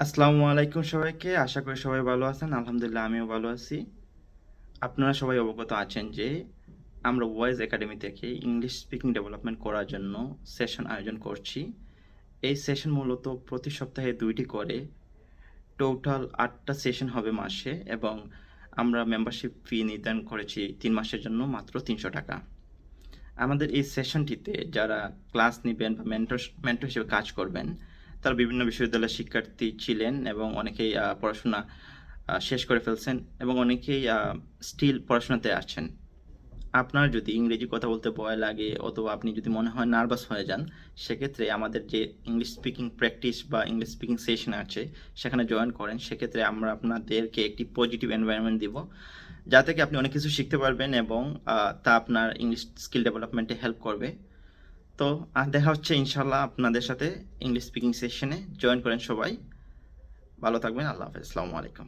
আসসালামু আলাইকুম সবাইকে। আশা করি সবাই ভালো আছেন। আলহামদুলিল্লাহ আমিও ভালো আছি। আপনারা সবাই অবগত আছেন যে আমরা ভয়েস একাডেমি থেকে ইংলিশ স্পিকিং ডেভেলপমেন্ট করার জন্য সেশন আয়োজন করছি। এই সেশন মূলত প্রতি সপ্তাহে ২টি করে টোটাল ৮টা সেশন হবে মাসে, এবং আমরা মেম্বারশিপ ফি নির্ধারণ করেছি ৩ মাসের জন্য মাত্র ৳৩০০। আমাদের এই সেশনটিতে যারা ক্লাস নিবেন বা মেন্টর হিসেবে কাজ করবেন, তারা বিভিন্ন বিশ্ববিদ্যালয়ের শিক্ষার্থী ছিলেন এবং অনেকেই পড়াশোনা শেষ করে ফেলছেন, এবং অনেকেই স্টিল পড়াশোনাতে আছেন। আপনার যদি ইংরেজি কথা বলতে ভয় লাগে অথবা আপনি যদি মনে হয় নার্ভাস হয়ে যান, সেক্ষেত্রে আমাদের যে ইংলিশ স্পিকিং প্র্যাকটিস বা ইংলিশ স্পিকিং সেশন আছে সেখানে জয়েন করেন। সেক্ষেত্রে আমরা আপনাদেরকে একটি পজিটিভ এনভায়রনমেন্ট দিব, যাতে কি আপনি অনেক কিছু শিখতে পারবেন এবং তা আপনার ইংলিশ স্কিল ডেভেলপমেন্টে হেল্প করবে। তো দেখা হচ্ছে ইনশাল্লাহ আপনাদের সাথে ইংলিশ স্পিকিং সেশনে। জয়েন করেন সবাই। ভালো থাকবেন। আল্লাহ হাফেজ। আসসালামু আলাইকুম।